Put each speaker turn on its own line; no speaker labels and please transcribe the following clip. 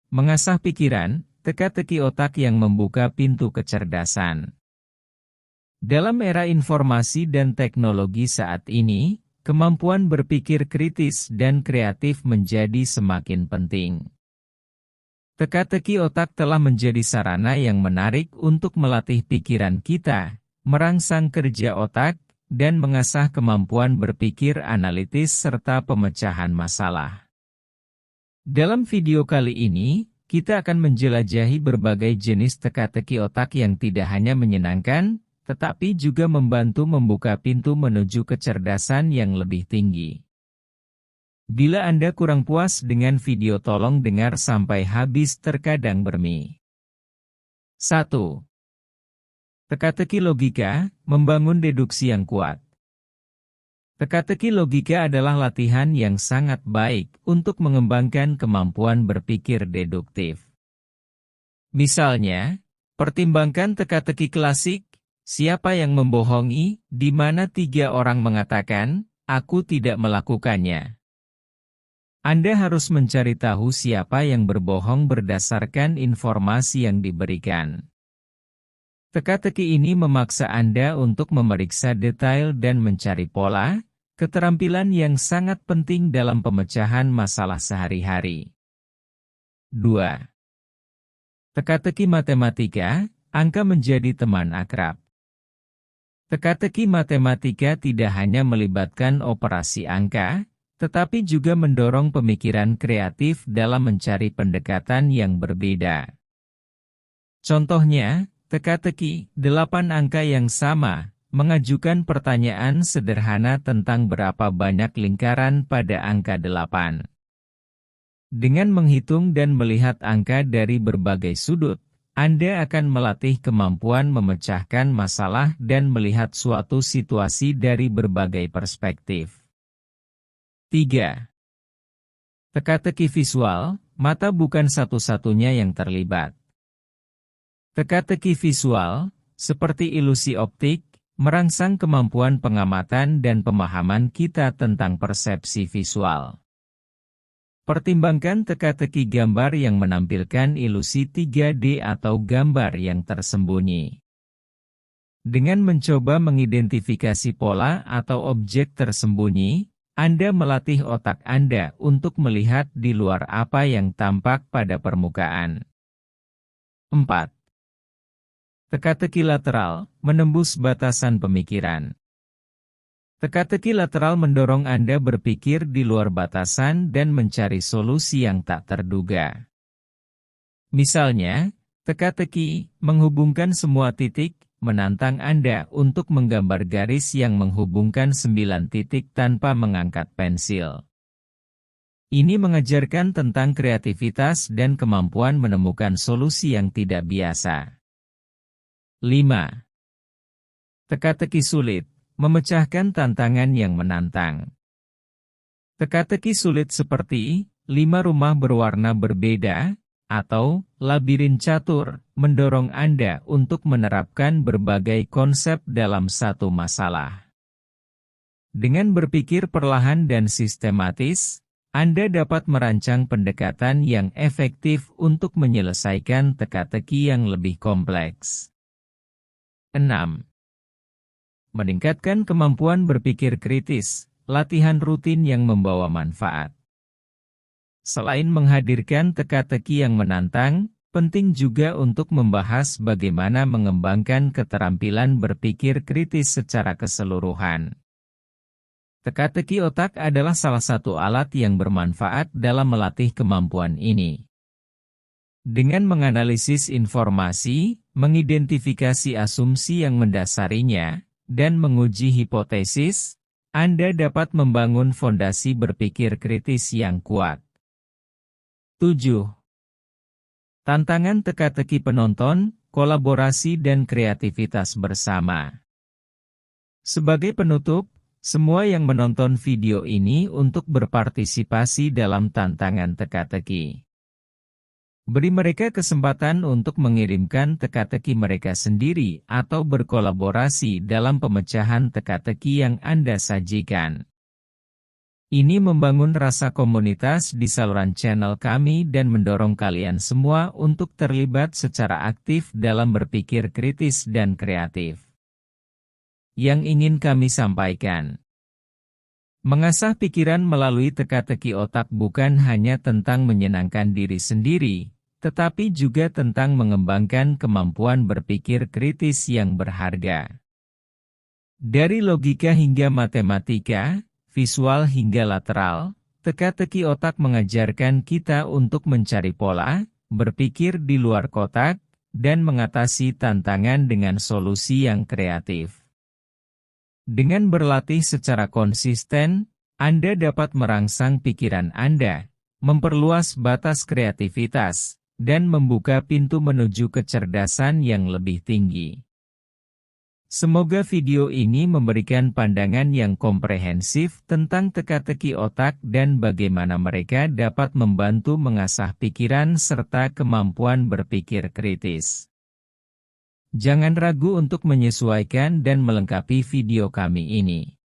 Mengasah pikiran, teka-teki otak yang membuka pintu kecerdasan. Dalam era informasi dan teknologi saat ini, kemampuan berpikir kritis dan kreatif menjadi semakin penting. Teka-teki otak telah menjadi sarana yang menarik untuk melatih pikiran kita, merangsang kerja otak, dan mengasah kemampuan berpikir analitis serta pemecahan masalah. Dalam video kali ini, kita akan menjelajahi berbagai jenis teka-teki otak yang tidak hanya menyenangkan, tetapi juga membantu membuka pintu menuju kecerdasan yang lebih tinggi. Bila Anda kurang puas dengan video, tolong dengar sampai habis, terkadang bermi. 1. Teka-teki logika, membangun deduksi yang kuat. Teka-teki logika adalah latihan yang sangat baik untuk mengembangkan kemampuan berpikir deduktif. Misalnya, pertimbangkan teka-teki klasik, siapa yang membohongi, di mana 3 orang mengatakan, aku tidak melakukannya. Anda harus mencari tahu siapa yang berbohong berdasarkan informasi yang diberikan. Teka-teki ini memaksa Anda untuk memeriksa detail dan mencari pola, keterampilan yang sangat penting dalam pemecahan masalah sehari-hari. 2. Teka-teki matematika, angka menjadi teman akrab. Teka-teki matematika tidak hanya melibatkan operasi angka, tetapi juga mendorong pemikiran kreatif dalam mencari pendekatan yang berbeda. Contohnya, teka-teki 8 angka yang sama, mengajukan pertanyaan sederhana tentang berapa banyak lingkaran pada angka 8. Dengan menghitung dan melihat angka dari berbagai sudut, Anda akan melatih kemampuan memecahkan masalah dan melihat suatu situasi dari berbagai perspektif. 3. Teka-teki visual, mata bukan satu-satunya yang terlibat. Teka-teki visual, seperti ilusi optik, merangsang kemampuan pengamatan dan pemahaman kita tentang persepsi visual. Pertimbangkan teka-teki gambar yang menampilkan ilusi 3D atau gambar yang tersembunyi. Dengan mencoba mengidentifikasi pola atau objek tersembunyi, Anda melatih otak Anda untuk melihat di luar apa yang tampak pada permukaan. 4. Teka-teki lateral, menembus batasan pemikiran. Teka-teki lateral mendorong Anda berpikir di luar batasan dan mencari solusi yang tak terduga. Misalnya, teka-teki menghubungkan semua titik, menantang Anda untuk menggambar garis yang menghubungkan 9 titik tanpa mengangkat pensil. Ini mengajarkan tentang kreativitas dan kemampuan menemukan solusi yang tidak biasa. 5. Teka-teki sulit, memecahkan tantangan yang menantang. Teka-teki sulit seperti 5 rumah berwarna berbeda, atau labirin catur, mendorong Anda untuk menerapkan berbagai konsep dalam satu masalah. Dengan berpikir perlahan dan sistematis, Anda dapat merancang pendekatan yang efektif untuk menyelesaikan teka-teki yang lebih kompleks. 6. Meningkatkan kemampuan berpikir kritis, latihan rutin yang membawa manfaat. Selain menghadirkan teka-teki yang menantang, penting juga untuk membahas bagaimana mengembangkan keterampilan berpikir kritis secara keseluruhan. Teka-teki otak adalah salah satu alat yang bermanfaat dalam melatih kemampuan ini. Dengan menganalisis informasi, mengidentifikasi asumsi yang mendasarinya, dan menguji hipotesis, Anda dapat membangun fondasi berpikir kritis yang kuat. 7. Tantangan teka-teki penonton, kolaborasi dan kreativitas bersama. Sebagai penutup, semua yang menonton video ini untuk berpartisipasi dalam tantangan teka-teki. Beri mereka kesempatan untuk mengirimkan teka-teki mereka sendiri atau berkolaborasi dalam pemecahan teka-teki yang Anda sajikan. Ini membangun rasa komunitas di saluran channel kami dan mendorong kalian semua untuk terlibat secara aktif dalam berpikir kritis dan kreatif. Yang ingin kami sampaikan, mengasah pikiran melalui teka-teki otak bukan hanya tentang menyenangkan diri sendiri, tetapi juga tentang mengembangkan kemampuan berpikir kritis yang berharga. Dari logika hingga matematika, visual hingga lateral, teka-teki otak mengajarkan kita untuk mencari pola, berpikir di luar kotak, dan mengatasi tantangan dengan solusi yang kreatif. Dengan berlatih secara konsisten, Anda dapat merangsang pikiran Anda, memperluas batas kreativitas, dan membuka pintu menuju kecerdasan yang lebih tinggi. Semoga video ini memberikan pandangan yang komprehensif tentang teka-teki otak dan bagaimana mereka dapat membantu mengasah pikiran serta kemampuan berpikir kritis. Jangan ragu untuk menyesuaikan dan melengkapi video kami ini.